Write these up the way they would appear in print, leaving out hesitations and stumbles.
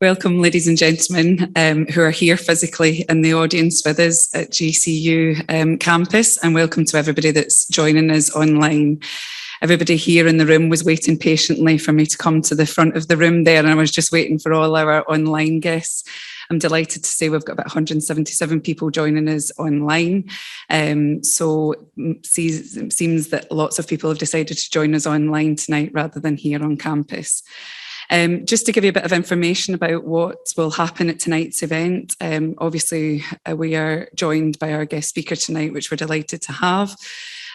Welcome, ladies and gentlemen, who are here physically in the audience with us at GCU campus, and welcome to everybody that's joining us online. Everybody here in the room was waiting patiently for me to come to the front of the room there, and I was just waiting for all our online guests. I'm delighted to say we've got about 177 people joining us online. So it seems that lots of people have decided to join us online tonight rather than here on campus. Just to give you a bit of information about what will happen at tonight's event, obviously we are joined by our guest speaker tonight, which we're delighted to have.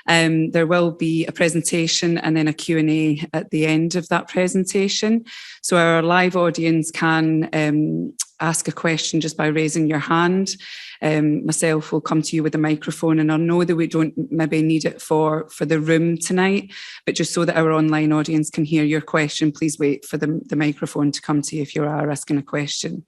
There will be a presentation and then a Q&A at the end of that presentation. So our live audience can ask a question just by raising your hand. Myself will come to you with a microphone, and I know that we don't maybe need it for the room tonight, but just so that our online audience can hear your question, please wait for the microphone to come to you if you are asking a question.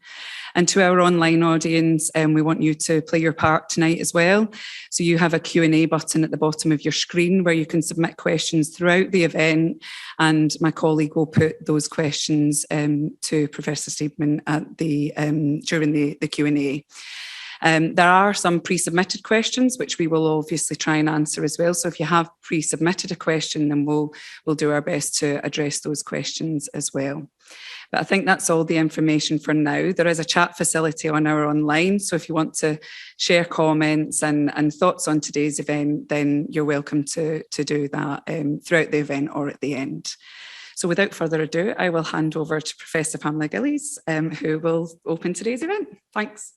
And to our online audience, we want you to play your part tonight as well. So you have a Q&A button at the bottom of your screen where you can submit questions throughout the event, and my colleague will put those questions to Professor Steedman at during the Q&A. There are some pre-submitted questions which we will obviously try and answer as well. So if you have pre-submitted a question, then we'll do our best to address those questions as well. But I think that's all the information for now. There is a chat facility on our online, so if you want to share comments and thoughts on today's event, then you're welcome to do that throughout the event or at the end. So without further ado, I will hand over to Professor Pamela Gillies, who will open today's event. Thanks.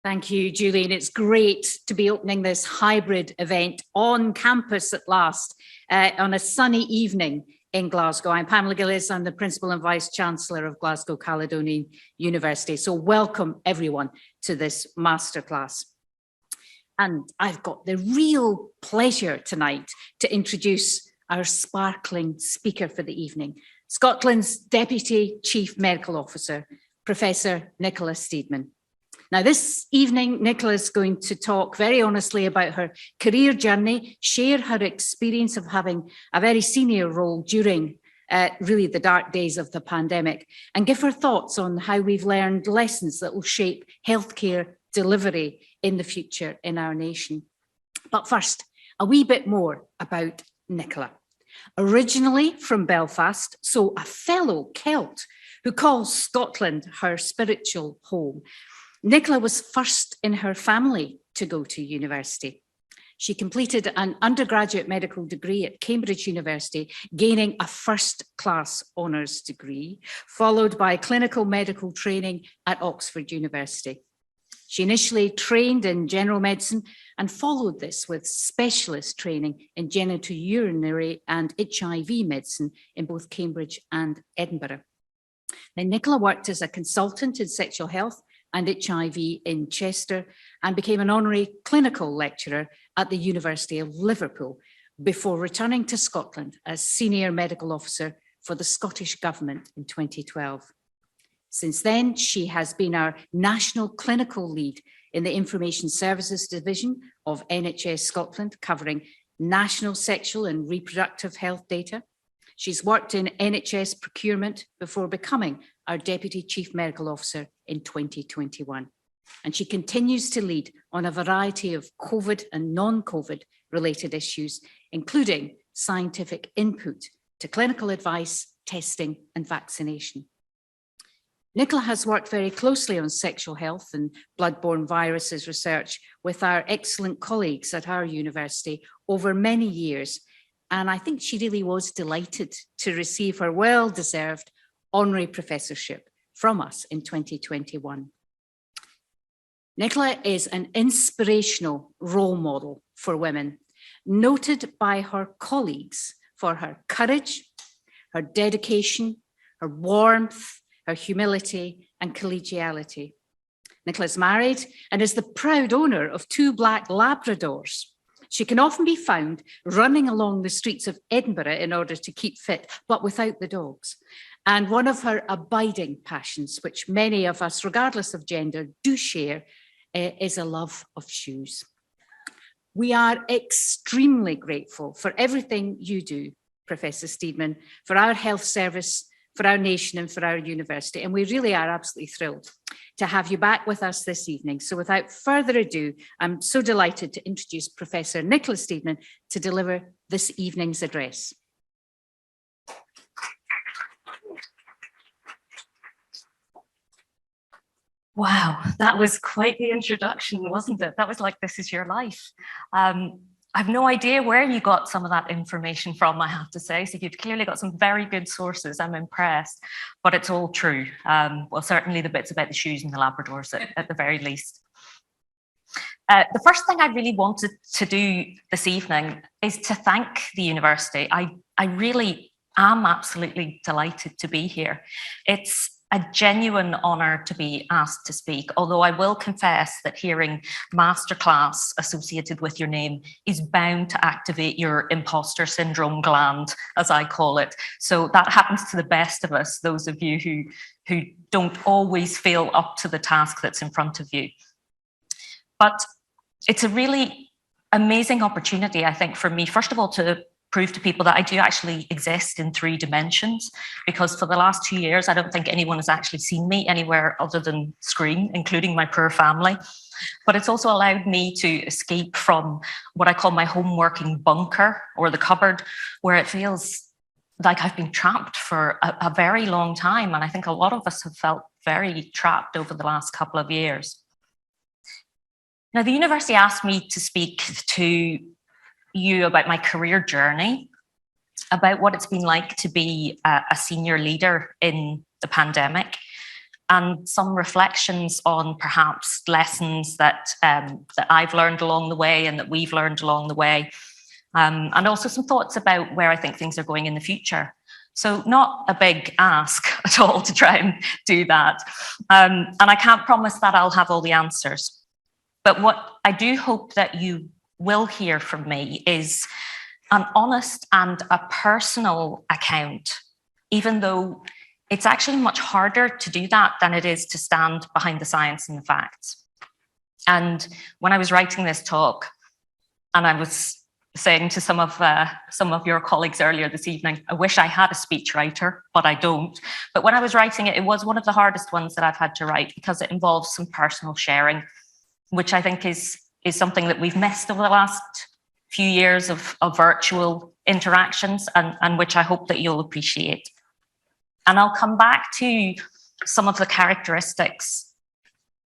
Thank you, Julie, and it's great to be opening this hybrid event on campus at last on a sunny evening in Glasgow. I'm Pamela Gillies, I'm the Principal and Vice-Chancellor of Glasgow Caledonian University. So welcome everyone to this masterclass. And I've got the real pleasure tonight to introduce our sparkling speaker for the evening, Scotland's Deputy Chief Medical Officer, Professor Nicola Steedman. Now, this evening, Nicola is going to talk very honestly about her career journey, share her experience of having a very senior role during really the dark days of the pandemic, and give her thoughts on how we've learned lessons that will shape healthcare delivery in the future in our nation. But first, a wee bit more about Nicola. Originally from Belfast, so a fellow Celt who calls Scotland her spiritual home, Nicola was first in her family to go to university. She completed an undergraduate medical degree at Cambridge University, gaining a first-class honours degree, followed by clinical medical training at Oxford University. She initially trained in general medicine and followed this with specialist training in genitourinary and HIV medicine in both Cambridge and Edinburgh. Then Nicola worked as a consultant in sexual health and HIV in Chester, and became an honorary clinical lecturer at the University of Liverpool before returning to Scotland as Senior Medical Officer for the Scottish Government in 2012. Since then, she has been our National Clinical Lead in the Information Services Division of NHS Scotland, covering national sexual and reproductive health data. She's worked in NHS procurement before becoming our Deputy Chief Medical Officer in 2021. And she continues to lead on a variety of COVID and non-COVID related issues, including scientific input to clinical advice, testing and vaccination. Nicola has worked very closely on sexual health and bloodborne viruses research with our excellent colleagues at our university over many years. And I think she really was delighted to receive her well-deserved honorary professorship from us in 2021. Nicola is an inspirational role model for women, noted by her colleagues for her courage, her dedication, her warmth, her humility and collegiality. Nicola is married and is the proud owner of 2 black Labradors. She can often be found running along the streets of Edinburgh in order to keep fit, but without the dogs. And one of her abiding passions, which many of us, regardless of gender, do share, is a love of shoes. We are extremely grateful for everything you do, Professor Steedman, for our health service, for our nation and for our university. And we really are absolutely thrilled to have you back with us this evening. So without further ado, I'm so delighted to introduce Professor Nicola Steedman to deliver this evening's address. Wow, that was quite the introduction, wasn't it? That was like, this is your life. I have no idea where you got some of that information from, I have to say. So you've clearly got some very good sources. I'm impressed, but it's all true. Well, certainly the bits about the shoes and the Labradors at the very least. The first thing I really wanted to do this evening is to thank the university. I really am absolutely delighted to be here. It's a genuine honour to be asked to speak, although I will confess that hearing masterclass associated with your name is bound to activate your imposter syndrome gland, as I call it. So that happens to the best of us, those of you who don't always feel up to the task that's in front of you. But it's a really amazing opportunity, I think, for me, first of all, to prove to people that I do actually exist in 3 dimensions, because for the last 2 years, I don't think anyone has actually seen me anywhere other than screen, including my poor family. But it's also allowed me to escape from what I call my home working bunker, or the cupboard, where it feels like I've been trapped for a very long time. And I think a lot of us have felt very trapped over the last couple of years. Now, the university asked me to speak to you about my career journey, about what it's been like to be a senior leader in the pandemic, and some reflections on perhaps lessons that I've learned along the way and that we've learned along the way, and also some thoughts about where I think things are going in the future. So not a big ask at all to try and do that. And I can't promise that I'll have all the answers. But what I do hope that you will hear from me is an honest and a personal account, even though it's actually much harder to do that than it is to stand behind the science and the facts. And when I was writing this talk, and I was saying to some of your colleagues earlier this evening, I wish I had a speechwriter, but I don't. But when I was writing it, it was one of the hardest ones that I've had to write, because it involves some personal sharing, which I think is something that we've missed over the last few years of virtual interactions, and which I hope that you'll appreciate. And I'll come back to some of the characteristics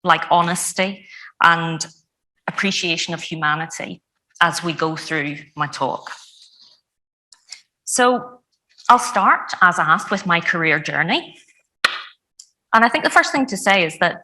like honesty and appreciation of humanity as we go through my talk. So I'll start, as asked, with my career journey. And I think the first thing to say is that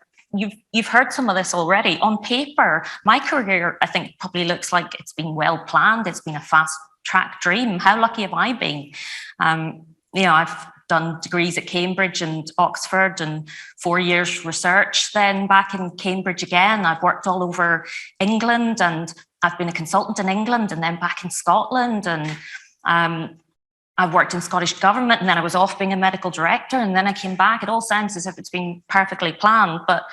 you've heard some of this already. On paper, my career, I think, probably looks like it's been well planned. It's been a fast track dream. How lucky have I been? I've done degrees at Cambridge and Oxford, and 4 years research, then back in Cambridge again. I've worked all over England, and I've been a consultant in England and then back in Scotland, and I've worked in Scottish government, and then I was off being a medical director, and then I came back. It all sounds as if it's been perfectly planned, but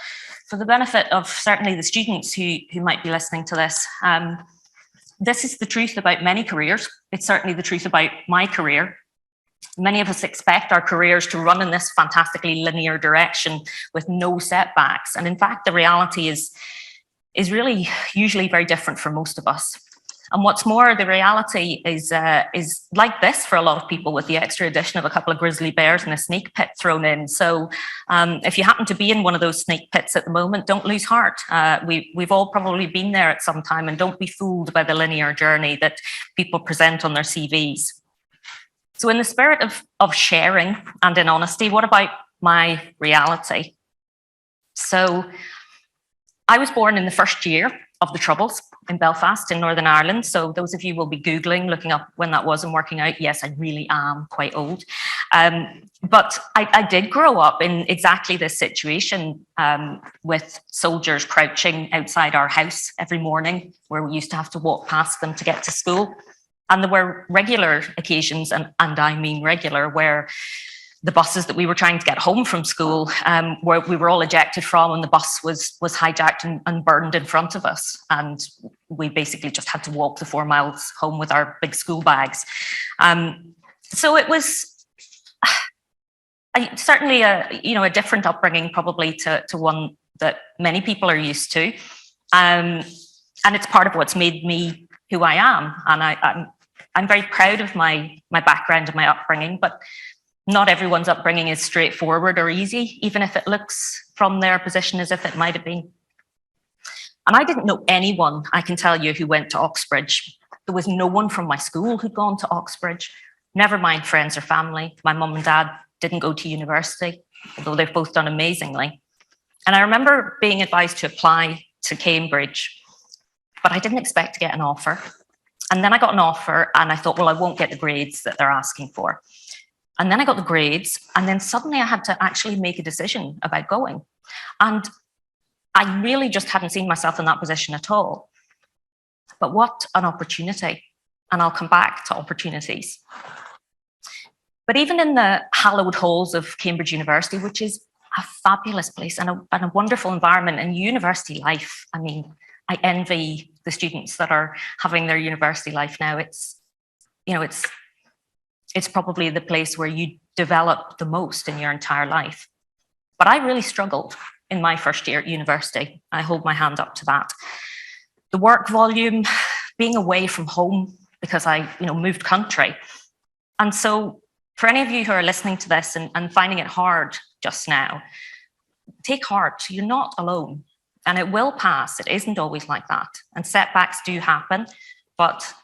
for the benefit of certainly the students who might be listening to this, this is the truth about many careers. It's certainly the truth about my career. Many of us expect our careers to run in this fantastically linear direction with no setbacks. And in fact, the reality is really usually very different for most of us. And what's more, the reality is like this for a lot of people, with the extra addition of a couple of grizzly bears and a snake pit thrown in. So if you happen to be in one of those snake pits at the moment, don't lose heart. We've all probably been there at some time, and don't be fooled by the linear journey that people present on their CVs. So in the spirit of sharing and in honesty, what about my reality? So I was born in the first year of the Troubles in Belfast in Northern Ireland. So those of you will be Googling, looking up when that was and working out, yes, I really am quite old. But I did grow up in exactly this situation, with soldiers crouching outside our house every morning, where we used to have to walk past them to get to school. And there were regular occasions, and I mean regular, where the buses that we were trying to get home from school, where we were all ejected from, and the bus was hijacked and burned in front of us. And we basically just had to walk the 4 miles home with our big school bags. So it was certainly a different upbringing probably to one that many people are used to. And it's part of what's made me who I am. And I'm very proud of my background and my upbringing, but not everyone's upbringing is straightforward or easy, even if it looks from their position as if it might have been. And I didn't know anyone, I can tell you, who went to Oxbridge. There was no one from my school who'd gone to Oxbridge, never mind friends or family. My mum and dad didn't go to university, although they've both done amazingly. And I remember being advised to apply to Cambridge, but I didn't expect to get an offer. And then I got an offer and I thought, well, I won't get the grades that they're asking for. And then I got the grades, and then suddenly I had to actually make a decision about going. And I really just hadn't seen myself in that position at all. But what an opportunity. And I'll come back to opportunities. But even in the hallowed halls of Cambridge University, which is a fabulous place and a wonderful environment, and university life, I mean, I envy the students that are having their university life now. It's probably the place where you develop the most in your entire life. But I really struggled in my first year at university. I hold my hand up to that. The work volume, being away from home because I moved country. And so for any of you who are listening to this and finding it hard just now, take heart, you're not alone. And it will pass. It isn't always like that. And setbacks do happen, but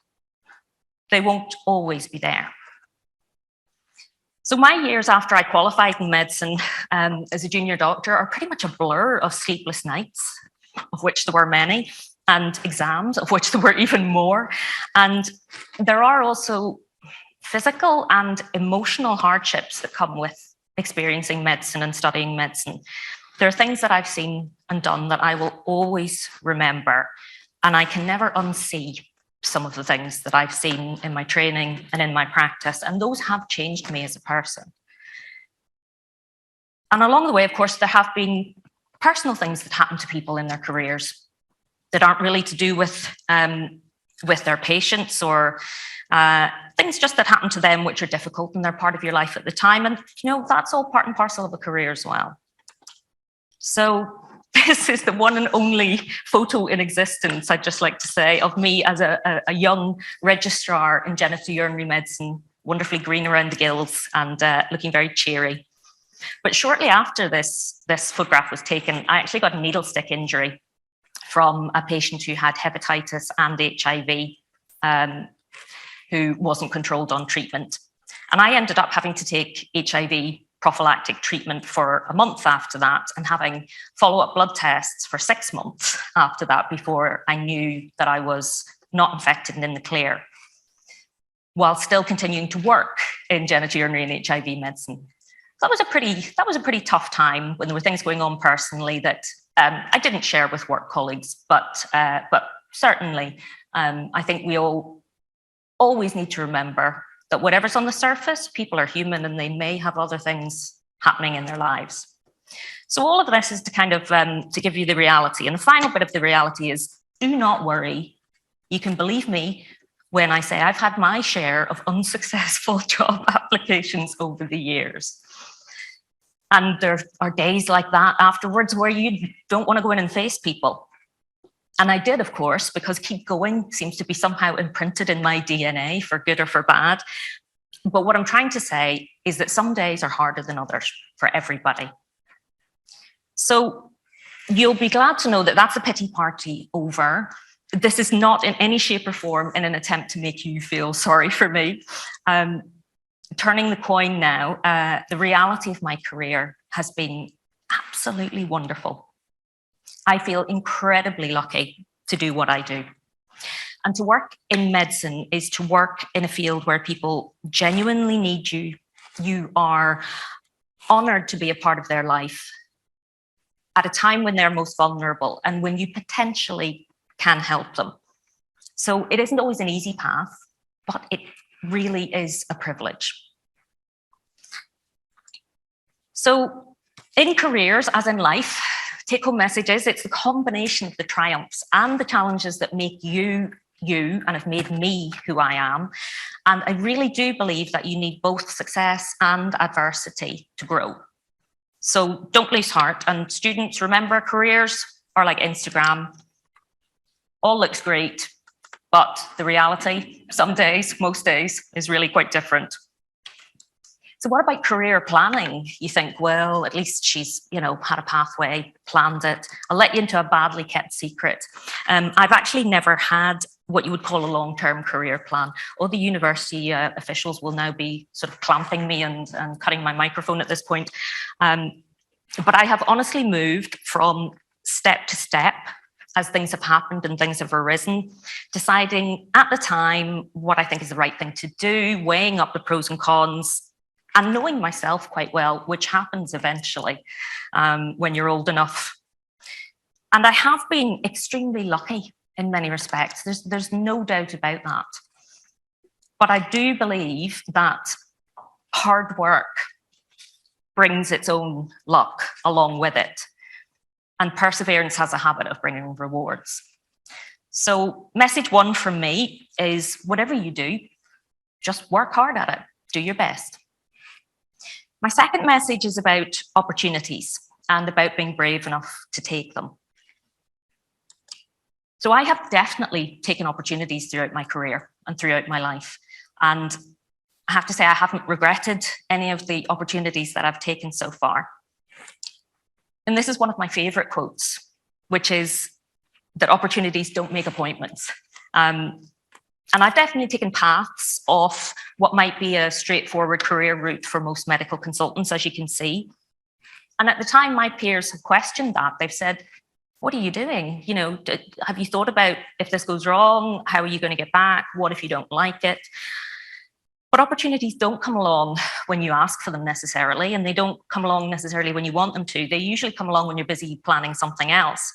they won't always be there. So my years after I qualified in medicine as a junior doctor are pretty much a blur of sleepless nights, of which there were many, and exams, of which there were even more. And there are also physical and emotional hardships that come with experiencing medicine and studying medicine. There are things that I've seen and done that I will always remember, and I can never unsee some of the things that I've seen in my training and in my practice, and those have changed me as a person. And along the way, of course, there have been personal things that happen to people in their careers that aren't really to do with their patients or things just that happen to them which are difficult and they're part of your life at the time. And that's all part and parcel of a career as well. So this is the one and only photo in existence, I'd just like to say, of me as a young registrar in genitourinary medicine, wonderfully green around the gills and looking very cheery. But shortly after this photograph was taken, I actually got a needle stick injury from a patient who had hepatitis and HIV, who wasn't controlled on treatment. And I ended up having to take HIV prophylactic treatment for a month after that and having follow-up blood tests for 6 months after that before I knew that I was not infected and in the clear, while still continuing to work in genitourinary and HIV medicine. That was a pretty tough time when there were things going on personally that I didn't share with work colleagues, but certainly I think we all always need to remember that whatever's on the surface, people are human and they may have other things happening in their lives. So all of this is to kind of to give you the reality. And the final bit of the reality is, do not worry. You can believe me when I say I've had my share of unsuccessful job applications over the years. And there are days like that afterwards where you don't want to go in and face people. And I did, of course, because keep going seems to be somehow imprinted in my DNA, for good or for bad. But what I'm trying to say is that some days are harder than others for everybody. So you'll be glad to know that that's a pity party over. This is not in any shape or form in an attempt to make you feel sorry for me. Turning the coin now, the reality of my career has been absolutely wonderful. I feel incredibly lucky to do what I do. And to work in medicine is to work in a field where people genuinely need you. You are honoured to be a part of their life at a time when they're most vulnerable and when you potentially can help them. So it isn't always an easy path, but it really is a privilege. So in careers, as in life, take-home messages, it's the combination of the triumphs and the challenges that make you you and have made me who I am. And I really do believe that you need both success and adversity to grow. So don't lose heart. And students, remember, careers are like Instagram. All looks great, but the reality, some days, most days, is really quite different. So what about career planning? You think, well, at least she's, had a pathway, planned it. I'll let you into a badly kept secret. I've actually never had what you would call a long-term career plan. All the university officials will now be sort of clamping me and cutting my microphone at this point. But I have honestly moved from step to step as things have happened and things have arisen, deciding at the time what I think is the right thing to do, weighing up the pros and cons, and knowing myself quite well, which happens eventually when you're old enough. And I have been extremely lucky in many respects. There's no doubt about that. But I do believe that hard work brings its own luck along with it. And perseverance has a habit of bringing rewards. So message one from me is whatever you do, just work hard at it, do your best. My second message is about opportunities and about being brave enough to take them. So I have definitely taken opportunities throughout my career and throughout my life. And I have to say, I haven't regretted any of the opportunities that I've taken so far. And this is one of my favorite quotes, which is that opportunities don't make appointments. And I've definitely taken paths off what might be a straightforward career route for most medical consultants, as you can see. And at the time, my peers have questioned that. They've said, what are you doing? Have you thought about if this goes wrong, how are you going to get back? What if you don't like it? But opportunities don't come along when you ask for them necessarily, and they don't come along necessarily when you want them to. They usually come along when you're busy planning something else.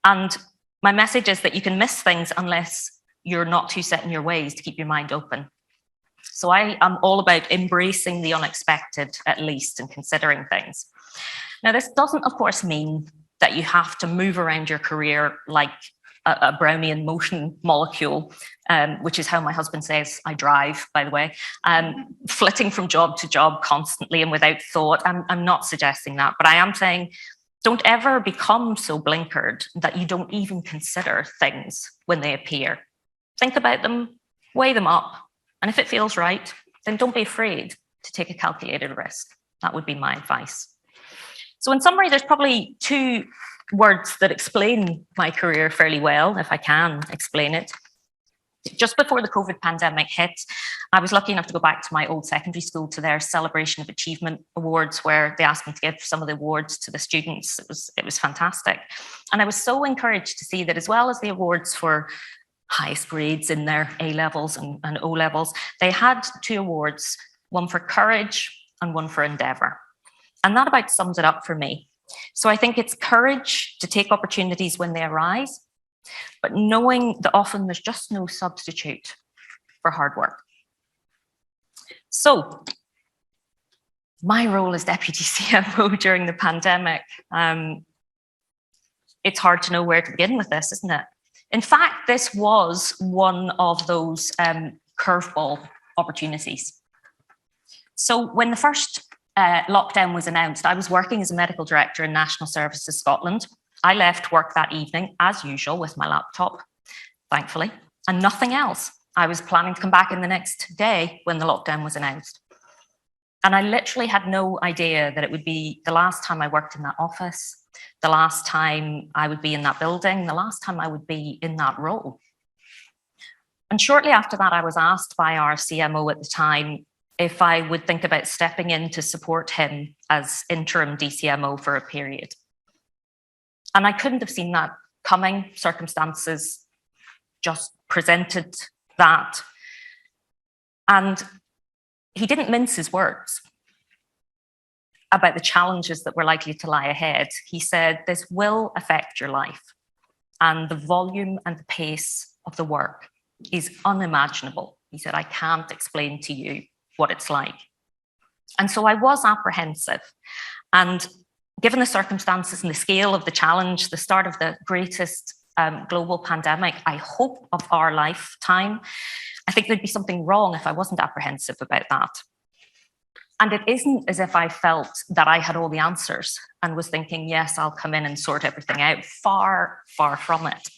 And my message is that you can miss things unless you're not too set in your ways to keep your mind open. So I am all about embracing the unexpected, at least, and considering things. Now, this doesn't, of course, mean that you have to move around your career like a Brownian motion molecule, which is how my husband says I drive, by the way, flitting from job to job constantly and without thought. I'm not suggesting that, but I am saying don't ever become so blinkered that you don't even consider things when they appear. Think about them, weigh them up, and if it feels right, then don't be afraid to take a calculated risk. That would be my advice. So in summary, there's probably two words that explain my career fairly well, if I can explain it. Just before the COVID pandemic hit, I was lucky enough to go back to my old secondary school to their Celebration of Achievement Awards, where they asked me to give some of the awards to the students. It was fantastic. And I was so encouraged to see that as well as the awards for highest grades in their A-levels and O-levels, they had two awards, one for courage and one for endeavour. And that about sums it up for me. So I think it's courage to take opportunities when they arise, but knowing that often there's just no substitute for hard work. So my role as Deputy CMO during the pandemic, it's hard to know where to begin with this, isn't it? In fact, this was one of those curveball opportunities. So when the first lockdown was announced, I was working as a medical director in National Services Scotland. I left work that evening, as usual, with my laptop, thankfully, and nothing else. I was planning to come back in the next day when the lockdown was announced. And I literally had no idea that it would be the last time I worked in that office, the last time I would be in that building, the last time I would be in that role. And shortly after that, I was asked by our CMO at the time if I would think about stepping in to support him as interim DCMO for a period. And I couldn't have seen that coming. Circumstances just presented that. And he didn't mince his words about the challenges that were likely to lie ahead. He said, this will affect your life. And the volume and the pace of the work is unimaginable. He said, I can't explain to you what it's like. And so I was apprehensive. And given the circumstances and the scale of the challenge, the start of the greatest global pandemic, I hope, of our lifetime, I think there'd be something wrong if I wasn't apprehensive about that. And it isn't as if I felt that I had all the answers and was thinking, yes, I'll come in and sort everything out. Far, far from it.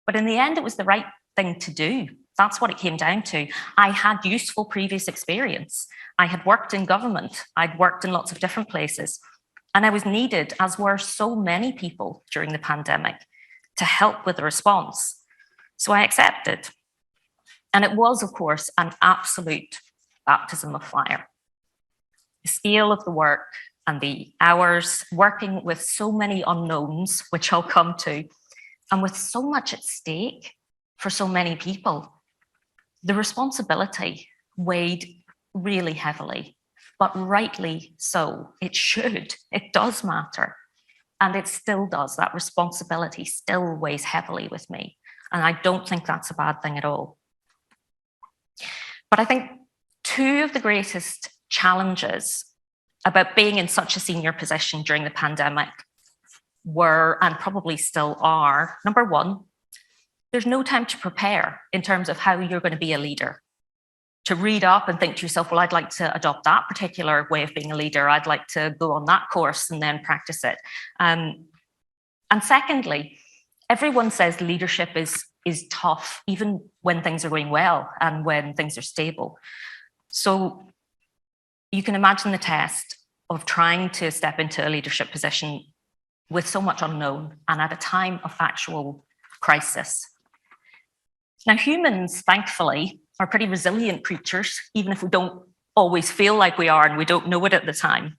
But in the end, it was the right thing to do. That's what it came down to. I had useful previous experience. I had worked in government. I'd worked in lots of different places. And I was needed, as were so many people during the pandemic, to help with the response. So I accepted. And it was, of course, an absolute baptism of fire. The scale of the work and the hours, working with so many unknowns, which I'll come to, and with so much at stake for so many people, the responsibility weighed really heavily, but rightly so. It should, it does matter. And it still does. That responsibility still weighs heavily with me. And I don't think that's a bad thing at all. But I think two of the greatest challenges about being in such a senior position during the pandemic were, and probably still are, number one, there's no time to prepare in terms of how you're going to be a leader. To read up and think to yourself, well, I'd like to adopt that particular way of being a leader. I'd like to go on that course and then practice it. And secondly, everyone says leadership is tough, even when things are going well and when things are stable. So you can imagine the test of trying to step into a leadership position with so much unknown and at a time of actual crisis. Now, humans, thankfully, are pretty resilient creatures, even if we don't always feel like we are and we don't know it at the time.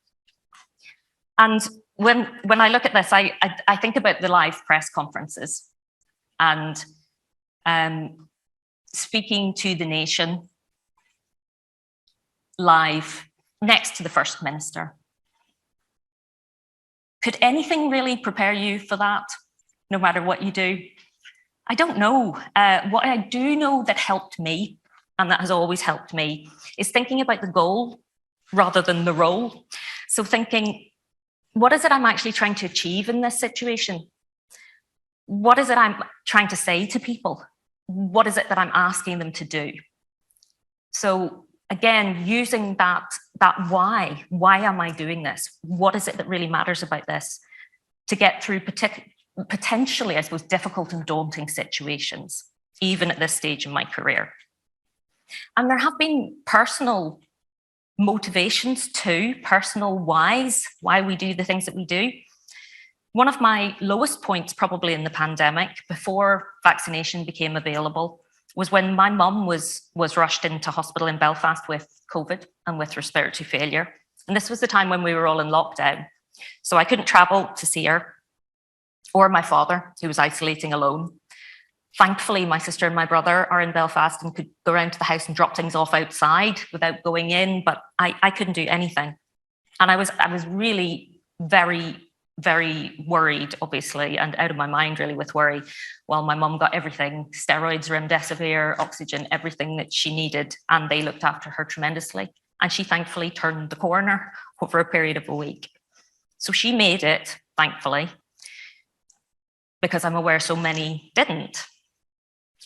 And when I look at this, I think about the live press conferences and speaking to the nation live next to the First Minister. Could anything really prepare you for that, no matter what you do? I don't know. What I do know that helped me, and that has always helped me, is thinking about the goal rather than the role. So thinking, what is it I'm actually trying to achieve in this situation? What is it I'm trying to say to people? What is it that I'm asking them to do? So again, using that why am I doing this? What is it that really matters about this to get through potentially, I suppose, difficult and daunting situations, even at this stage in my career. And there have been personal motivations too, personal whys, why we do the things that we do. One of my lowest points probably in the pandemic, before vaccination became available, was when my mum was rushed into hospital in Belfast with COVID and with respiratory failure. And this was the time when we were all in lockdown. So I couldn't travel to see her, or my father, who was isolating alone. Thankfully, my sister and my brother are in Belfast and could go around to the house and drop things off outside without going in, but I couldn't do anything. And I was really very, very worried, obviously, and out of my mind really with worry, while my mum got everything, steroids, remdesivir, oxygen, everything that she needed, and they looked after her tremendously. And she thankfully turned the corner over a period of a week. So she made it, thankfully, because I'm aware so many didn't.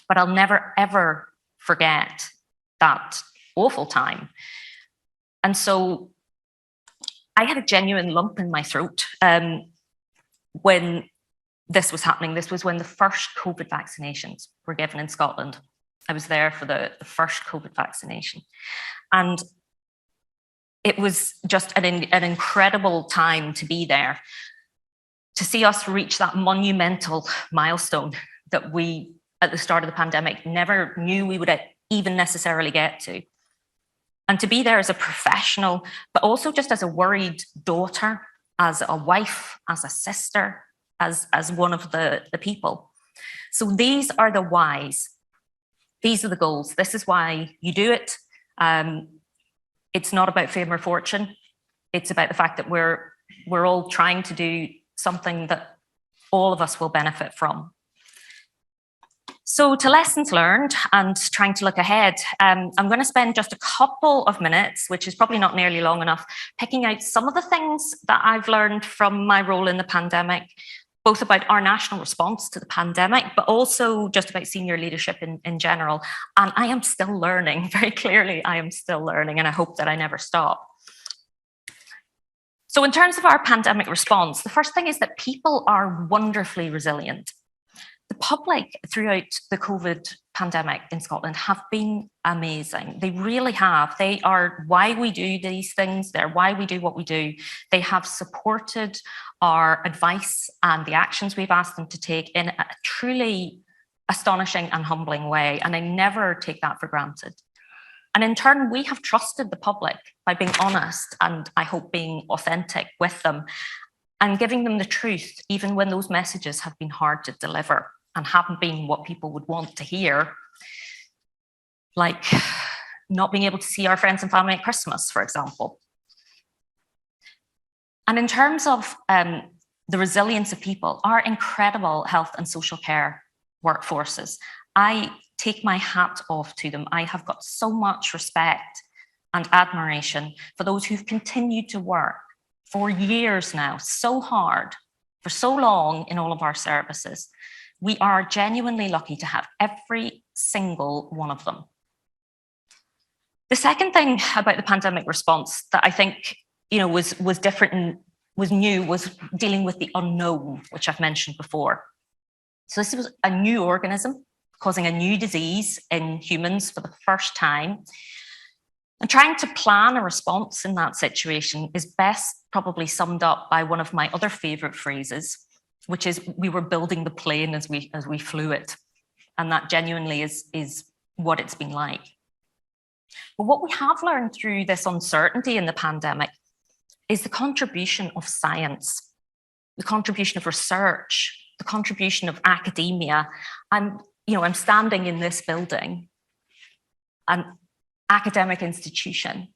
But I'll never, ever forget that awful time. And so I had a genuine lump in my throat when this was happening. This was when the first COVID vaccinations were given in Scotland. I was there for the first COVID vaccination. And it was just an incredible time to be there, to see us reach that monumental milestone that we, at the start of the pandemic, never knew we would even necessarily get to. And to be there as a professional, but also just as a worried daughter, as a wife, as a sister, as one of the people. So these are the whys. These are the goals. This is why you do it. It's not about fame or fortune. It's about the fact that we're all trying to do something that all of us will benefit from. So to lessons learned and trying to look ahead, I'm going to spend just a couple of minutes, which is probably not nearly long enough, picking out some of the things that I've learned from my role in the pandemic, both about our national response to the pandemic, but also just about senior leadership in general. And I am still learning, very clearly, I am still learning, and I hope that I never stop. So in terms of our pandemic response, the first thing is that people are wonderfully resilient. The public throughout the COVID pandemic in Scotland have been amazing. They really have. They are why we do these things. They're why we do what we do. They have supported our advice and the actions we've asked them to take in a truly astonishing and humbling way. And I never take that for granted. And in turn, we have trusted the public by being honest and I hope being authentic with them and giving them the truth, even when those messages have been hard to deliver and haven't been what people would want to hear, like not being able to see our friends and family at Christmas, for example. And in terms of the resilience of people, our incredible health and social care workforces, I take my hat off to them. I have got so much respect and admiration for those who've continued to work for years now, so hard, for so long in all of our services. We are genuinely lucky to have every single one of them. The second thing about the pandemic response that I think was different and was new was dealing with the unknown, which I've mentioned before. So this was a new organism causing a new disease in humans for the first time. And trying to plan a response in that situation is best probably summed up by one of my other favorite phrases, which is we were building the plane as we flew it. And that genuinely is what it's been like. But what we have learned through this uncertainty in the pandemic is the contribution of science, the contribution of research, the contribution of academia. I'm standing in this building, an academic institution,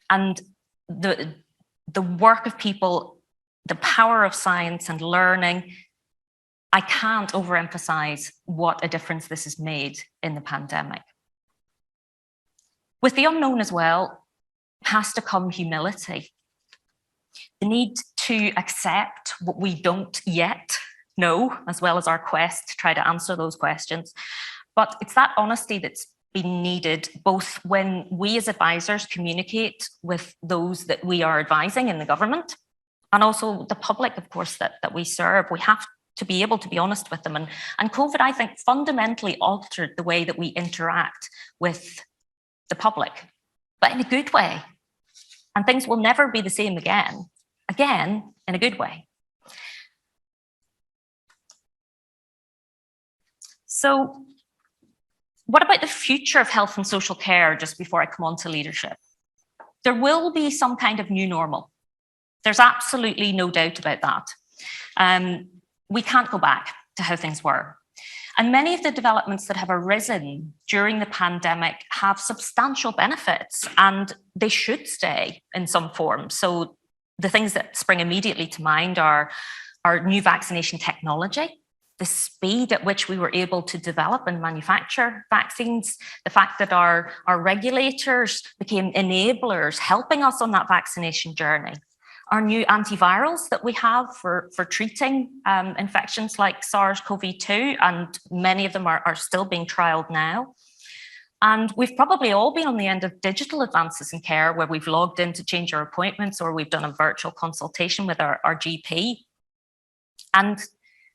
and the work of people, the power of science and learning. I can't overemphasize what a difference this has made in the pandemic. With the unknown as well has to come humility. The need to accept what we don't yet know, as well as our quest to try to answer those questions. But it's that honesty that's been needed, both when we as advisors communicate with those that we are advising in the government, and also the public, of course, that we serve. We have to be able to be honest with them. And COVID, I think, fundamentally altered the way that we interact with the public, but in a good way. And things will never be the same again, in a good way. So what about the future of health and social care, just before I come on to leadership? There will be some kind of new normal. There's absolutely no doubt about that. We can't go back to how things were. And many of the developments that have arisen during the pandemic have substantial benefits, and they should stay in some form. So the things that spring immediately to mind are our new vaccination technology, the speed at which we were able to develop and manufacture vaccines, the fact that our regulators became enablers, helping us on that vaccination journey, our new antivirals that we have for treating infections like SARS-CoV-2, and many of them are still being trialled now. And we've probably all been on the end of digital advances in care, where we've logged in to change our appointments, or we've done a virtual consultation with our GP. And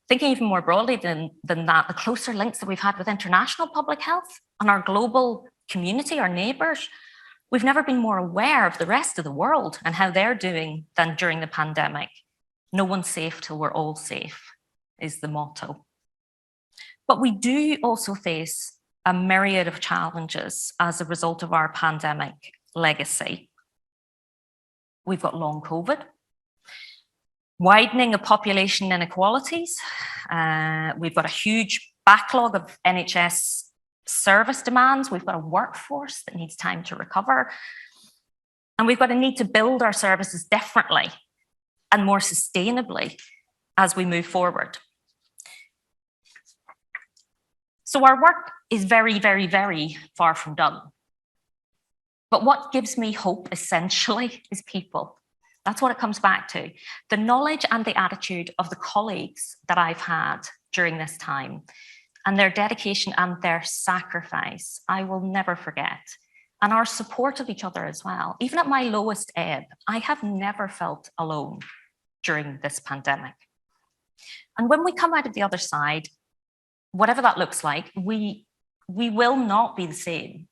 thinking even more broadly than that, the closer links that we've had with international public health and our global community, our neighbours, we've never been more aware of the rest of the world and how they're doing than during the pandemic. No one's safe till we're all safe is the motto. But we do also face a myriad of challenges as a result of our pandemic legacy. We've got long COVID, widening of population inequalities. We've got a huge backlog of NHS service demands. We've got a workforce that needs time to recover. And we've got a need to build our services differently and more sustainably as we move forward. So our work is very, very, very far from done. But what gives me hope essentially is people. That's what it comes back to. The knowledge and the attitude of the colleagues that I've had during this time, and their dedication and their sacrifice, I will never forget. And our support of each other as well. Even at my lowest ebb, I have never felt alone during this pandemic. And when we come out of the other side, whatever that looks like, we will not be the same.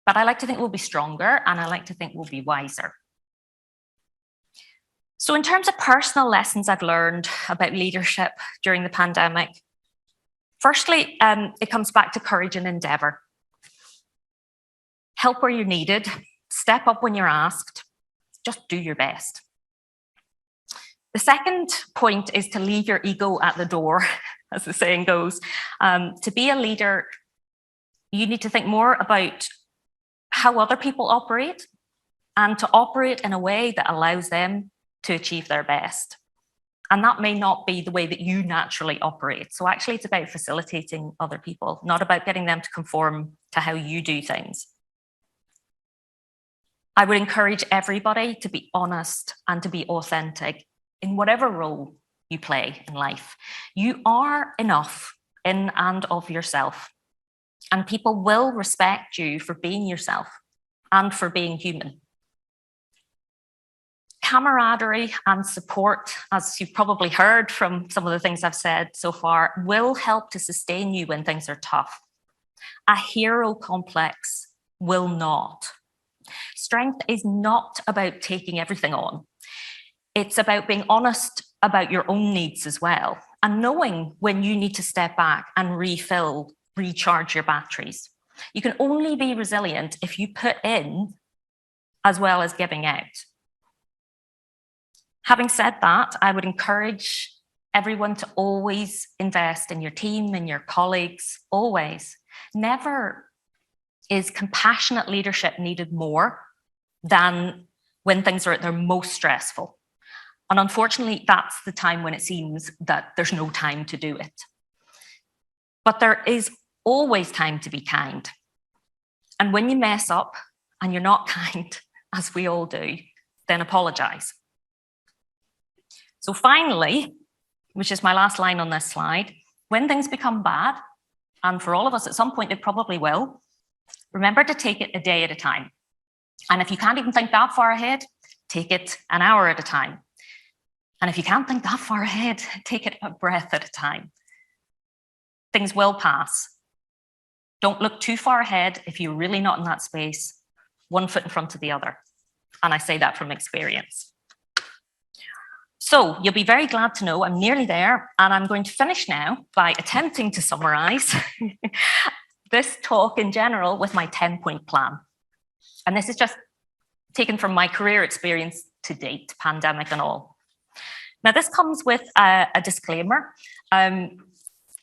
But I like to think we'll be stronger, and I like to think we'll be wiser. So in terms of personal lessons I've learned about leadership during the pandemic, firstly, it comes back to courage and endeavour. Help where you're needed, step up when you're asked, just do your best. The second point is to leave your ego at the door, as the saying goes. To be a leader, you need to think more about how other people operate and to operate in a way that allows them to achieve their best. And that may not be the way that you naturally operate. So actually it's about facilitating other people, not about getting them to conform to how you do things. I would encourage everybody to be honest and to be authentic in whatever role you play in life. You are enough in and of yourself, and people will respect you for being yourself and for being human. Camaraderie and support, as you've probably heard from some of the things I've said so far, will help to sustain you when things are tough. A hero complex will not. Strength is not about taking everything on. It's about being honest about your own needs as well, and knowing when you need to step back and refill, recharge your batteries. You can only be resilient if you put in as well as giving out. Having said that, I would encourage everyone to always invest in your team and your colleagues, always. Never is compassionate leadership needed more than when things are at their most stressful. And unfortunately, that's the time when it seems that there's no time to do it. But there is always time to be kind. And when you mess up and you're not kind, as we all do, then apologize. So finally, which is my last line on this slide, when things become bad, and for all of us at some point they probably will, remember to take it a day at a time. And if you can't even think that far ahead, take it an hour at a time. And if you can't think that far ahead, take it a breath at a time. Things will pass. Don't look too far ahead if you're really not in that space, one foot in front of the other. And I say that from experience. So you'll be very glad to know I'm nearly there, and I'm going to finish now by attempting to summarize this talk in general with my 10-point plan. And this is just taken from my career experience to date, pandemic and all. Now, this comes with a disclaimer.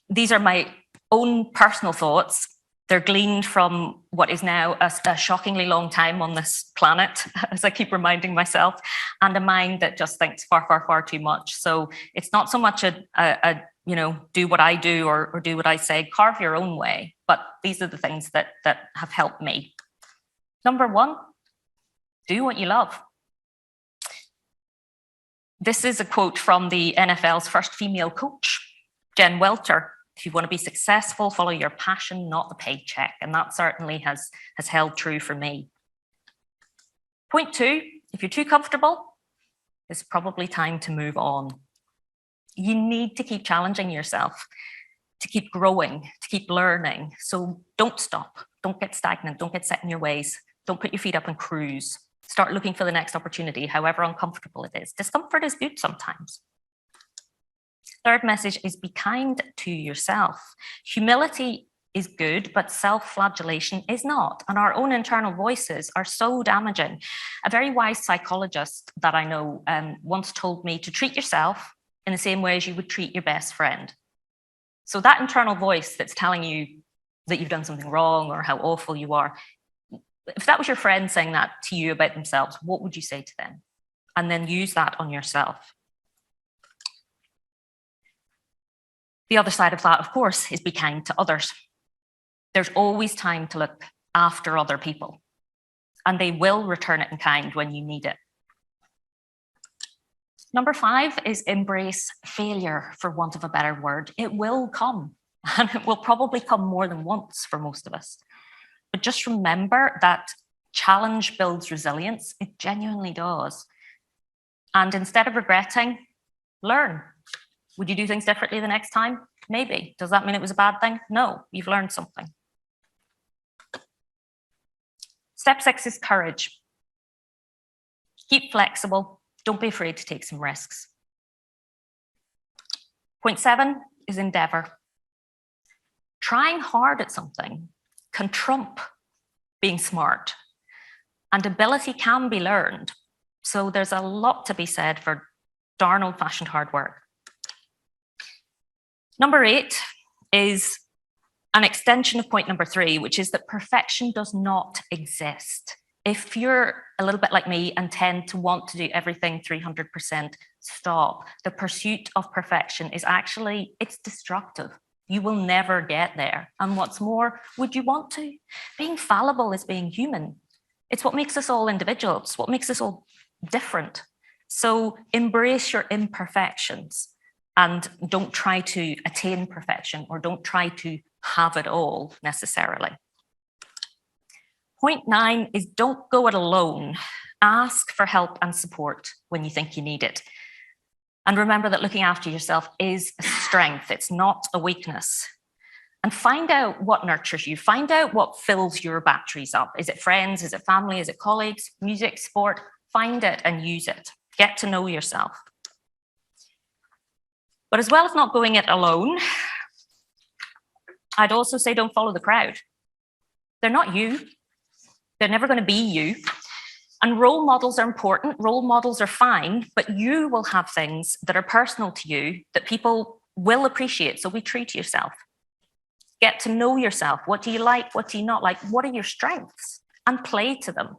These are my own personal thoughts. They're gleaned from what is now a shockingly long time on this planet, as I keep reminding myself, and a mind that just thinks far, far, far too much. So it's not so much a do what I do or do what I say, carve your own way. But these are the things that have helped me. Number one, do what you love. This is a quote from the NFL's first female coach, Jen Welter. If you want to be successful, follow your passion, not the paycheck. And that certainly has held true for me. Point two, if you're too comfortable, it's probably time to move on. You need to keep challenging yourself, to keep growing, to keep learning. So don't stop. Don't get stagnant. Don't get set in your ways. Don't put your feet up and cruise. Start looking for the next opportunity, however uncomfortable it is. Discomfort is good sometimes. Third message is be kind to yourself. Humility is good, but self-flagellation is not. And our own internal voices are so damaging. A very wise psychologist that I know once told me to treat yourself in the same way as you would treat your best friend. So that internal voice that's telling you that you've done something wrong or how awful you are, if that was your friend saying that to you about themselves, what would you say to them? And then use that on yourself. The other side of that, of course, is be kind to others. There's always time to look after other people, and they will return it in kind when you need it. Number 5 is embrace failure, for want of a better word. It will come, and it will probably come more than once for most of us. But just remember that challenge builds resilience. It genuinely does. And instead of regretting, learn. Would you do things differently the next time? Maybe. Does that mean it was a bad thing? No, you've learned something. Step 6 is courage. Keep flexible. Don't be afraid to take some risks. Point 7 is endeavor. Trying hard at something can trump being smart, and ability can be learned. So there's a lot to be said for darn old-fashioned hard work. Number 8 is an extension of point number 3, which is that perfection does not exist. If you're a little bit like me and tend to want to do everything 300%, stop. The pursuit of perfection is actually, it's destructive. You will never get there. And what's more, would you want to? Being fallible is being human. It's what makes us all individuals, what makes us all different. So embrace your imperfections and don't try to attain perfection, or don't try to have it all necessarily. Point 9 is don't go it alone. Ask for help and support when you think you need it. And remember that looking after yourself is a strength. It's not a weakness. And find out what nurtures you. Find out what fills your batteries up. Is it friends? Is it family? Is it colleagues? Music, sport? Find it and use it. Get to know yourself. But as well as not going it alone, I'd also say don't follow the crowd. They're not you. They're never going to be you. And role models are important. Role models are fine, but you will have things that are personal to you that people will appreciate. So be true to yourself. Get to know yourself. What do you like? What do you not like? What are your strengths? And play to them.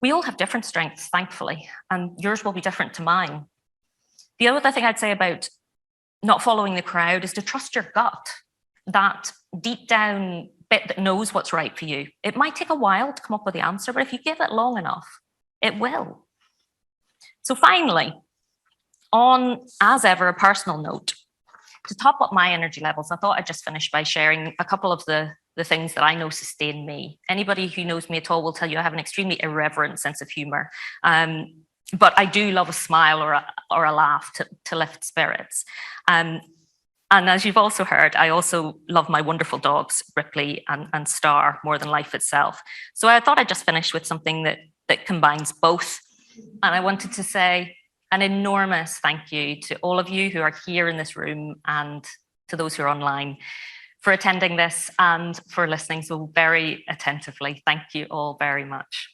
We all have different strengths, thankfully, and yours will be different to mine. The other thing I'd say about not following the crowd is to trust your gut, that deep down bit that knows what's right for you. It might take a while to come up with the answer, but if you give it long enough, it will. So finally, on, as ever, a personal note, to top up my energy levels, I thought I'd just finish by sharing a couple of the things that I know sustain me. Anybody who knows me at all will tell you I have an extremely irreverent sense of humor. But I do love a smile or a laugh to lift spirits. And as you've also heard, I also love my wonderful dogs, Ripley and Star, more than life itself. So I thought I'd just finish with something that combines both. And I wanted to say an enormous thank you to all of you who are here in this room and to those who are online for attending this and for listening so very attentively. Thank you all very much.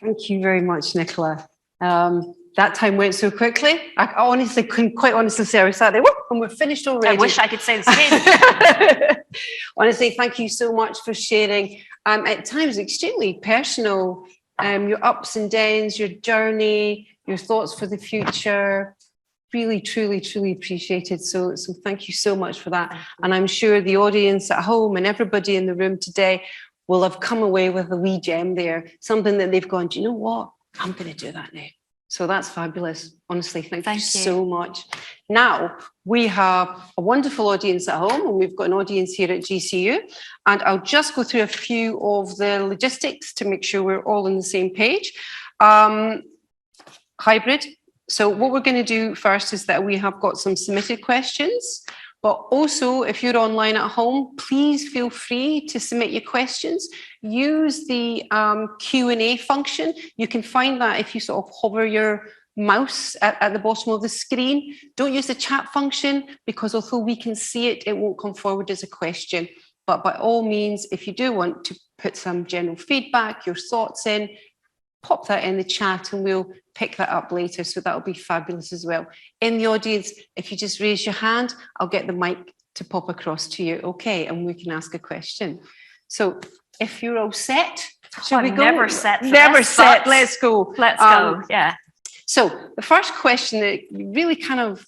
Thank you very much, Nicola. That time went so quickly. I honestly couldn't quite honestly say I was sat there, whoop, and we're finished already. I wish I could say the same. Honestly, thank you so much for sharing. At times, extremely personal, your ups and downs, your journey, your thoughts for the future. Really, truly, truly appreciated. So thank you so much for that. And I'm sure the audience at home and everybody in the room today will have come away with a wee gem there, something that they've gone, do you know what? I'm going to do that now. So that's fabulous. Honestly, thank you so much. Now, we have a wonderful audience at home, and we've got an audience here at GCU. And I'll just go through a few of the logistics to make sure we're all on the same page. Hybrid. So what we're going to do first is that we have got some submitted questions. But also, if you're online at home, please feel free to submit your questions. Use the Q&A function. You can find that if you sort of hover your mouse at the bottom of the screen. Don't use the chat function, because although we can see it, it won't come forward as a question. But by all means, if you do want to put some general feedback, your thoughts in, pop that in the chat and we'll pick that up later. So that'll be fabulous as well. In the audience, if you just raise your hand, I'll get the mic to pop across to you. Okay, and we can ask a question. So if you're all set, shall we go? Never set. Never set. Let's go. Let's go. Yeah. So the first question that really kind of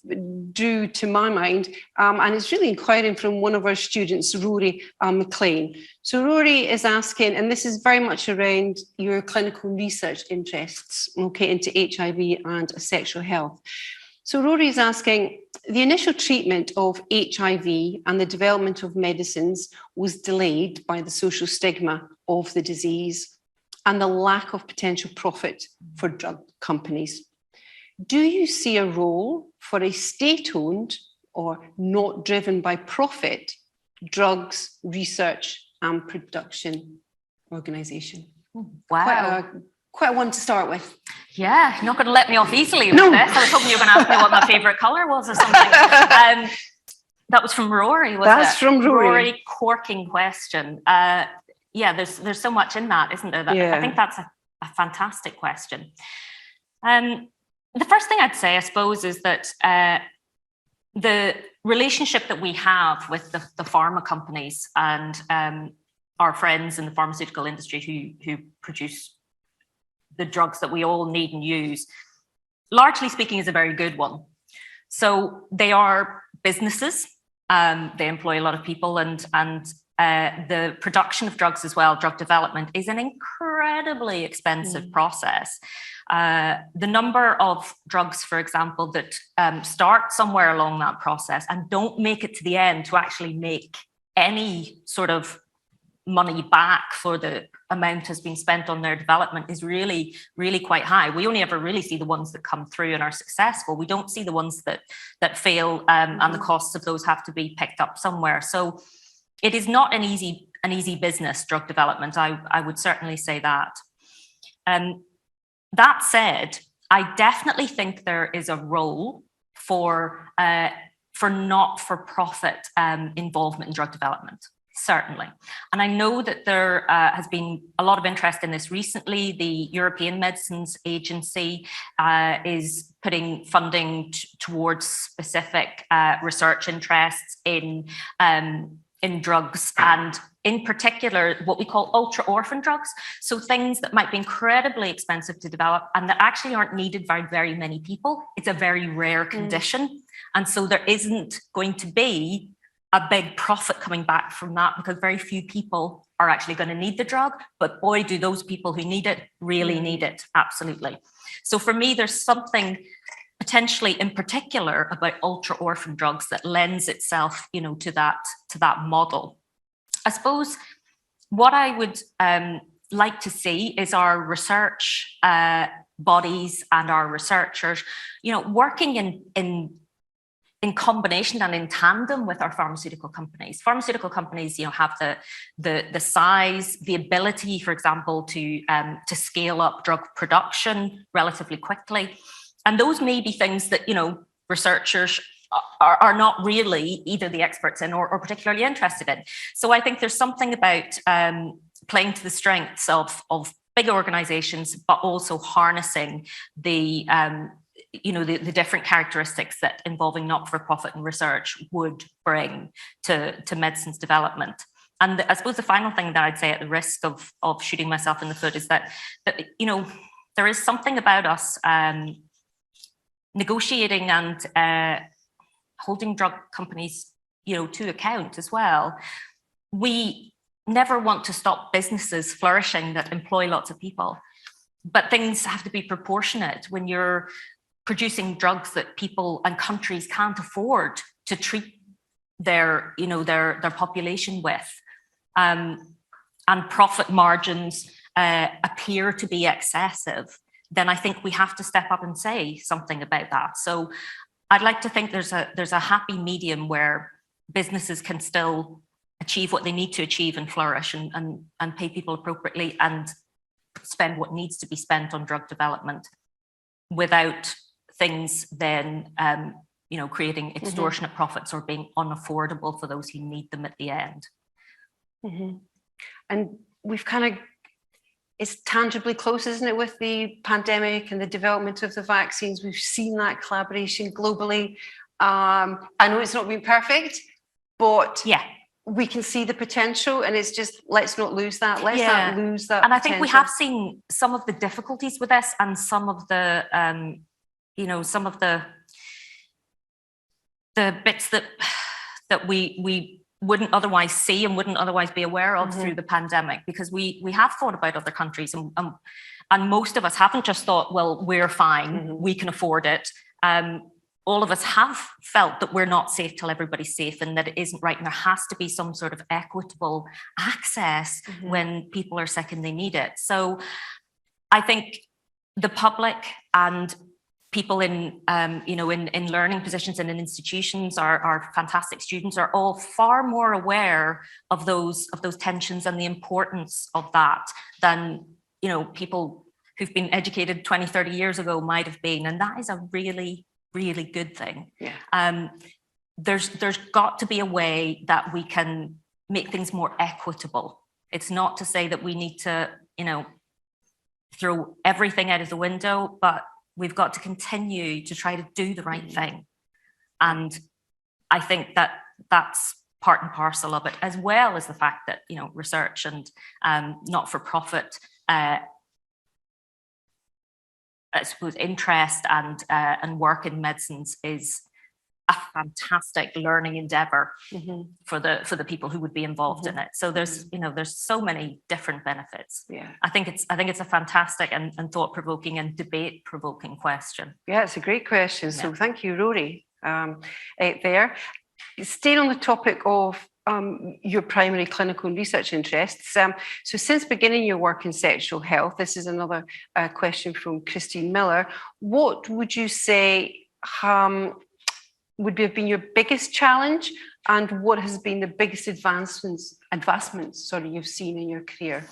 drew to my mind, and it's really inquiring from one of our students, Rory McLean. So Rory is asking, and this is very much around your clinical research interests, okay, into HIV and sexual health. So Rory is asking, the initial treatment of HIV and the development of medicines was delayed by the social stigma of the disease and the lack of potential profit for drug companies. Do you see a role for a state-owned or not driven by profit drugs research and production organisation? Wow. Quite a one to start with. Yeah, you're not going to let me off easily with this. I was hoping you were going to ask me what my favourite colour was or something. That was from Rory, wasn't it? That's from Rory. Rory, corking question. Yeah, there's so much in that, isn't there? I think that's a fantastic question. The first thing I'd say, I suppose, is that the relationship that we have with the pharma companies and our friends in the pharmaceutical industry who produce the drugs that we all need and use, largely speaking, is a very good one. So they are businesses, they employ a lot of people, and the production of drugs as well, drug development, is an incredibly expensive process. The number of drugs, for example, that start somewhere along that process and don't make it to the end to actually make any sort of money back for the amount has been spent on their development is really, really quite high. We only ever really see the ones that come through and are successful. We don't see the ones that fail, and the costs of those have to be picked up somewhere. So it is not an easy business, drug development. I would certainly say that. That said, I definitely think there is a role for not-for-profit involvement in drug development. Certainly. And I know that there has been a lot of interest in this recently. The European Medicines Agency is putting funding towards specific research interests in drugs, and in particular, what we call ultra-orphan drugs. So things that might be incredibly expensive to develop and that actually aren't needed by very many people. It's a very rare condition. And so there isn't going to be a big profit coming back from that because very few people are actually going to need the drug, but boy, do those people who need it really need it. Absolutely. So for me, there's something potentially in particular about ultra orphan drugs that lends itself, to that model. I suppose what I would like to see is our research bodies and our researchers, working in combination and in tandem with our pharmaceutical companies. Pharmaceutical companies, have the size, the ability, for example, to scale up drug production relatively quickly. And those may be things that, researchers are not really either the experts in or particularly interested in. So I think there's something about playing to the strengths of big organizations, but also harnessing the different characteristics that involving not-for-profit and research would bring to medicines development. And I suppose the final thing that I'd say, at the risk of shooting myself in the foot, is that there is something about us negotiating and holding drug companies to account as well. We never want to stop businesses flourishing that employ lots of people, but things have to be proportionate when you're producing drugs that people and countries can't afford to treat their population with, and profit margins appear to be excessive, then I think we have to step up and say something about that. So I'd like to think there's a happy medium where businesses can still achieve what they need to achieve and flourish and pay people appropriately and spend what needs to be spent on drug development without things then creating extortionate profits or being unaffordable for those who need them at the end. And we've it's tangibly close, isn't it, with the pandemic and the development of the vaccines? We've seen that collaboration globally. I know it's not been perfect, but we can see the potential, and it's just, let's not lose that. Let's not lose that. And I potential. think we have seen some of the difficulties with this and some of the some of the bits that we wouldn't otherwise see and wouldn't otherwise be aware of through the pandemic, because we have thought about other countries, and most of us haven't just thought, well, we're fine, we can afford it. All of us have felt that we're not safe till everybody's safe, and that it isn't right, and there has to be some sort of equitable access when people are sick and they need it. So I think the public and people in in learning positions and in institutions, our fantastic students, are all far more aware of those tensions and the importance of that than people who've been educated 20, 30 years ago might have been, and that is a really, really good thing. There's got to be a way that we can make things more equitable. It's not to say that we need to throw everything out of the window, but we've got to continue to try to do the right thing. And I think that that's part and parcel of it, as well as the fact that research and not-for-profit I suppose interest and work in medicines is a fantastic learning endeavor for the people who would be involved in it. So there's so many different benefits. I think it's a fantastic and thought-provoking and debate-provoking question. Yeah, it's a great question. So thank you, Rory. There, staying on the topic of your primary clinical and research interests. So since beginning your work in sexual health, this is another question from Christine Miller. What would you say would have been your biggest challenge, and what has been the biggest advancements you've seen in your career?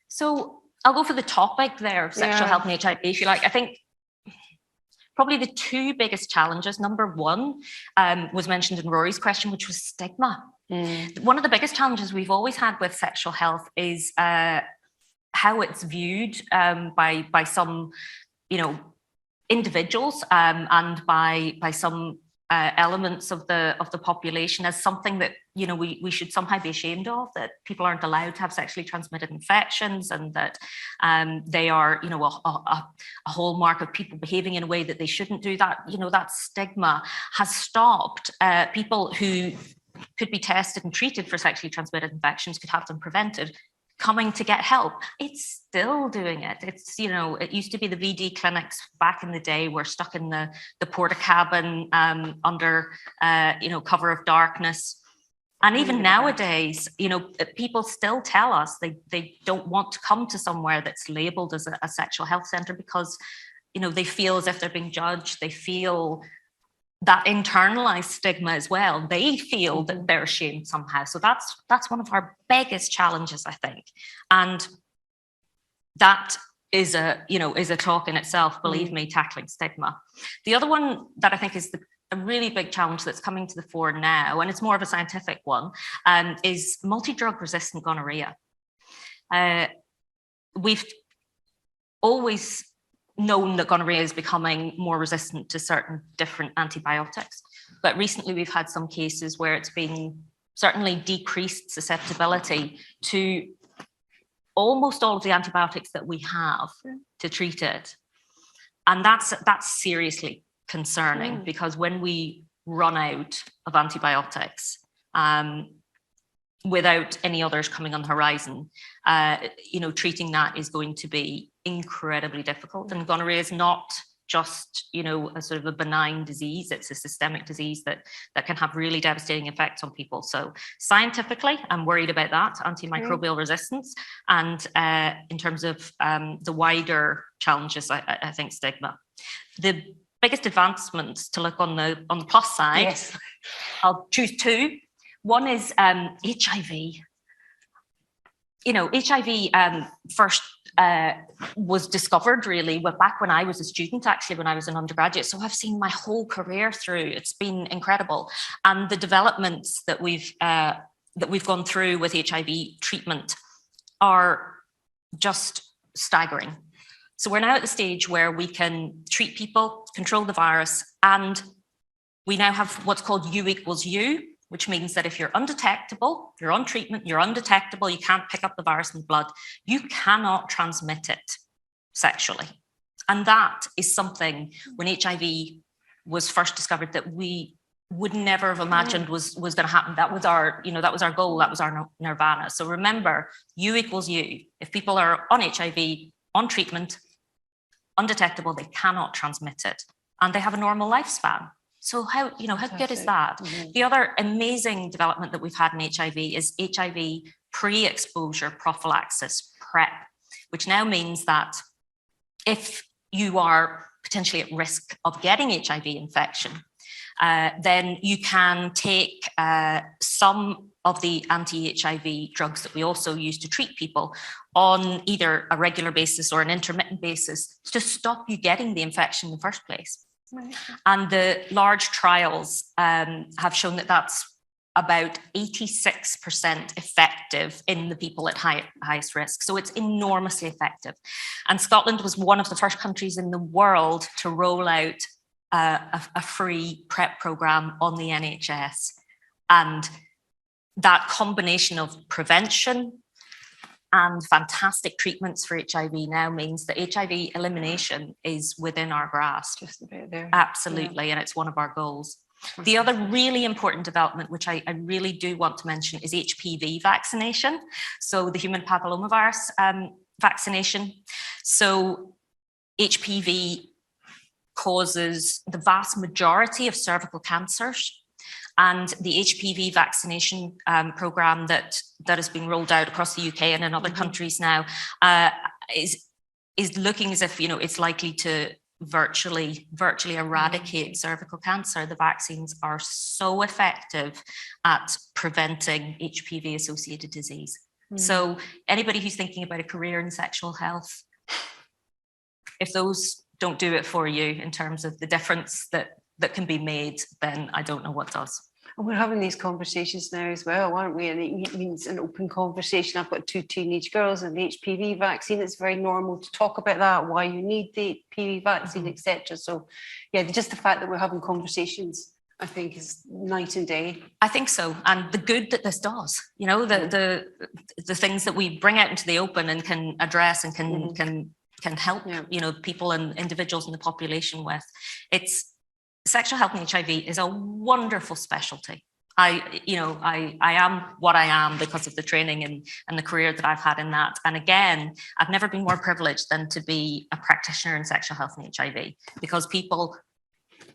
So I'll go for the topic there of sexual health and HIV, if you like. I think probably the two biggest challenges, number one was mentioned in Rory's question, which was stigma. One of the biggest challenges we've always had with sexual health is how it's viewed by some individuals and by some elements of the population as something that we should somehow be ashamed of, that people aren't allowed to have sexually transmitted infections, and that they are a hallmark of people behaving in a way that they shouldn't do. That that stigma has stopped people who could be tested and treated for sexually transmitted infections, could have them prevented, coming to get help. It's still doing it. It's, it used to be the VD clinics back in the day were stuck in the porta cabin under, cover of darkness. And even nowadays, people still tell us they don't want to come to somewhere that's labeled as a sexual health centre because, they feel as if they're being judged. They feel that internalized stigma as well. They feel that they're ashamed somehow. So that's one of our biggest challenges, I think. And that is a talk in itself, believe me, tackling stigma. The other one that I think is a really big challenge that's coming to the fore now, and it's more of a scientific one, is multi-drug resistant gonorrhea. We've always known that gonorrhea is becoming more resistant to certain different antibiotics. But recently we've had some cases where it's been certainly decreased susceptibility to almost all of the antibiotics that we have to treat it. And that's seriously concerning, because when we run out of antibiotics, without any others coming on the horizon, treating that is going to be incredibly difficult. And gonorrhea is not just, a sort of a benign disease. It's a systemic disease that can have really devastating effects on people. So scientifically, I'm worried about that, antimicrobial resistance. And in terms of the wider challenges, I think stigma. The biggest advancements to look on the plus side, I'll choose two. One is HIV. HIV first was discovered really back when I was a student, actually, when I was an undergraduate. So I've seen my whole career through. It's been incredible. And the developments that we've gone through with HIV treatment are just staggering. So we're now at the stage where we can treat people, control the virus, and we now have what's called U equals U, which means that if you're undetectable, you're on treatment, you're undetectable, you can't pick up the virus in the blood, you cannot transmit it sexually. And that is something, when HIV was first discovered, that we would never have imagined was going to happen. That was our, that was our goal. That was our nirvana. So remember, U equals U. If people are on HIV, on treatment, undetectable, they cannot transmit it, and they have a normal lifespan. So how good is that? Mm-hmm. The other amazing development that we've had in HIV is HIV pre-exposure prophylaxis, PrEP, which now means that if you are potentially at risk of getting HIV infection, then you can take some of the anti-HIV drugs that we also use to treat people on either a regular basis or an intermittent basis to stop you getting the infection in the first place. Right. And the large trials have shown that that's about 86% effective in the people at highest risk. So it's enormously effective. And Scotland was one of the first countries in the world to roll out a free PrEP program on the NHS. And that combination of prevention and fantastic treatments for HIV now means that HIV elimination is within our grasp. Just about there. Absolutely, yeah. And it's one of our goals. The other really important development, which I really do want to mention, is HPV vaccination. So the human papillomavirus vaccination. So HPV causes the vast majority of cervical cancers. And the HPV vaccination program that has been rolled out across the UK and in other countries now is looking as if it's likely to virtually eradicate cervical cancer. The vaccines are so effective at preventing HPV-associated disease. So anybody who's thinking about a career in sexual health, if those don't do it for you in terms of the difference that can be made, then I don't know what does. And we're having these conversations now as well, aren't we? And it means an open conversation. I've got 2 teenage girls and the HPV vaccine. It's very normal to talk about that, why you need the HPV vaccine, etc. So, yeah, just the fact that we're having conversations, I think, is night and day. I think so, and the good that this does, the things that we bring out into the open and can address and can help, people and individuals in the population with. Sexual health and HIV is a wonderful specialty. I am what I am because of the training and the career that I've had in that. And again, I've never been more privileged than to be a practitioner in sexual health and HIV, because people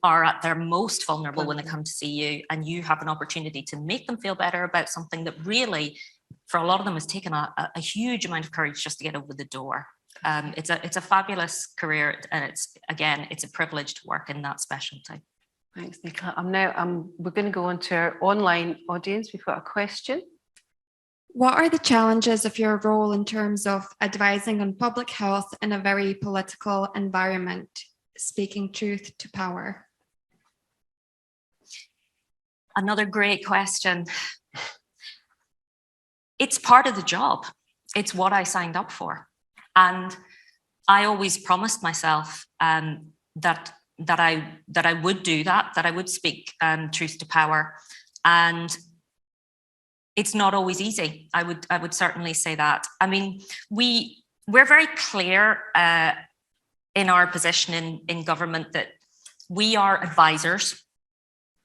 are at their most vulnerable when they come to see you, and you have an opportunity to make them feel better about something that really, for a lot of them, has taken a huge amount of courage just to get over the door. It's a fabulous career, and it's a privilege to work in that specialty. Thanks, Nicola. We're going to go on to our online audience. We've got a question. What are the challenges of your role in terms of advising on public health in a very political environment, speaking truth to power? Another great question. It's part of the job. It's what I signed up for. And I always promised myself that I would do that I would speak truth to power. And it's not always easy. I would certainly say that. I mean, we're very clear in our position in government that we are advisors.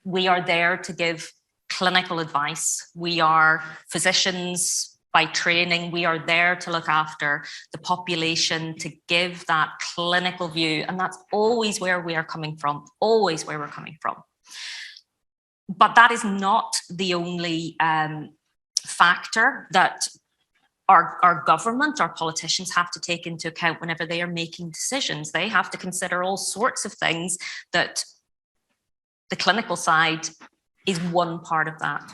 We are there to give clinical advice. We are physicians by training. We are there to look after the population, to give that clinical view. And that's always where we are coming from, always where we're coming from. But that is not the only factor that our government, our politicians have to take into account whenever they are making decisions. They have to consider all sorts of things that the clinical side is one part of that.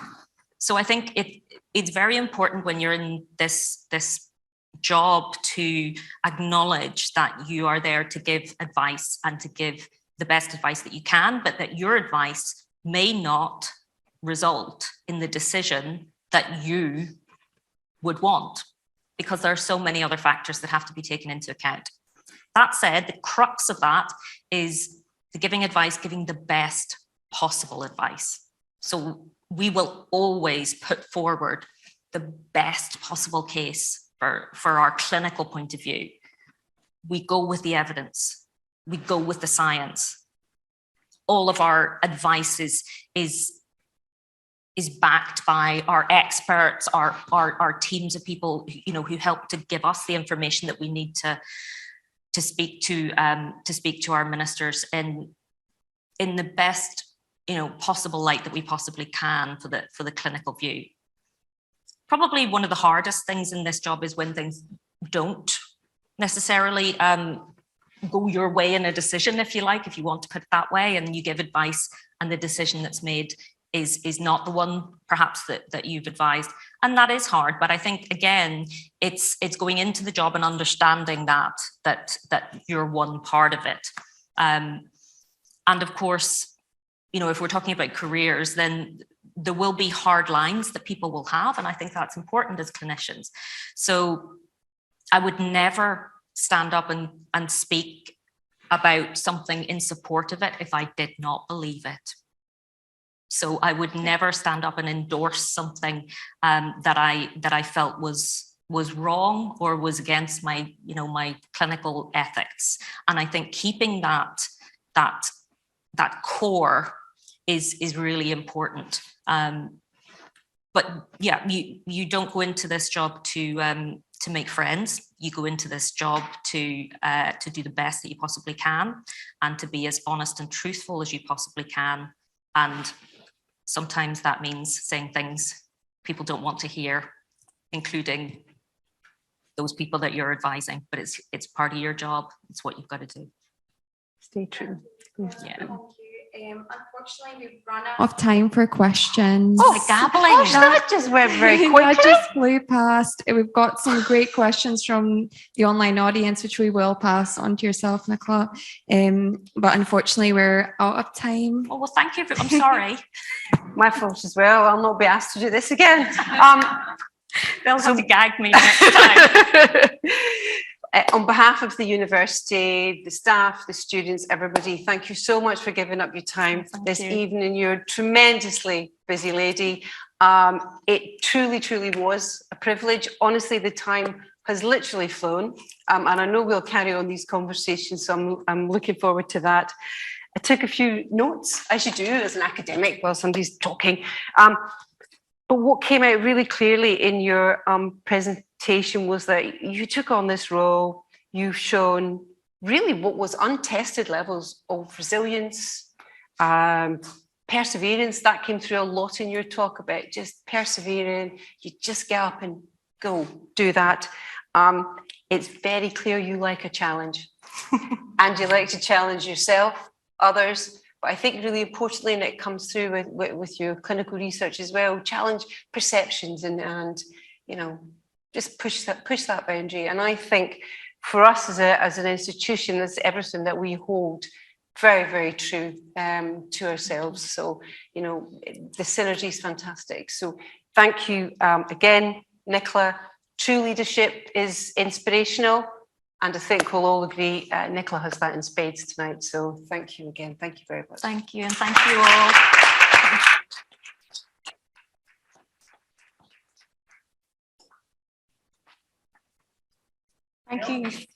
So I think it's very important when you're in this job to acknowledge that you are there to give advice and to give the best advice that you can, but that your advice may not result in the decision that you would want, because there are so many other factors that have to be taken into account. That said, the crux of that is the giving advice, giving the best possible advice. So we will always put forward the best possible case for our clinical point of view. We go with the evidence. we go with the science. All of our advice is backed by our experts, our teams of people, you know, who help to give us the information that we need to speak to our ministers in the best, you know, possible light that we possibly can for the clinical view. Probably one of the hardest things in this job is when things don't necessarily go your way in a decision, if you like, if you want to put it that way, and you give advice and the decision that's made is not the one perhaps that you've advised. And that is hard, but I think again, it's going into the job and understanding that you're one part of it. And of course, you know, if we're talking about careers, then there will be hard lines that people will have, and I think that's important as clinicians. So I would never stand up and speak about something in support of it if I did not believe it. So I would never stand up and endorse something that I felt was wrong or was against my, you know, my clinical ethics. And I think keeping that core is really important. But yeah, you don't go into this job to make friends. You go into this job to do the best that you possibly can, and to be as honest and truthful as you possibly can. And sometimes that means saying things people don't want to hear, including those people that you're advising. But it's part of your job. It's what you've got to do. Stay true. Yeah. Unfortunately, we've run out of time for questions. Oh, gabbling. Gosh, that just went very That quickly. just flew past. We've got some great questions from the online audience, which we will pass on to yourself, Nicola. But unfortunately, we're out of time. Oh, well, thank you. I'm sorry. My fault as well. I'll not be asked to do this again. They'll have to gag me next time. On behalf of the university, the staff, the students, everybody, thank you so much for giving up your time this evening. You're a tremendously busy lady. It truly, truly was a privilege. Honestly, the time has literally flown. And I know we'll carry on these conversations, so I'm looking forward to that. I took a few notes, as you do as an academic while somebody's talking. But what came out really clearly in your presentation was that you took on this role, you've shown really what was untested levels of resilience, perseverance. That came through a lot in your talk about just persevering. You just get up and go, do that. It's very clear you like a challenge and you like to challenge yourself, others. But I think really importantly, and it comes through with your clinical research as well, challenge perceptions and you know, just push that boundary. And I think for us as an institution, that's everything that we hold very, very true to ourselves. So, you know, the synergy is fantastic. So thank you again, Nicola. True leadership is inspirational. And I think we'll all agree, Nicola has that in spades tonight. So thank you again. Thank you very much. Thank you, and thank you all. Thank you.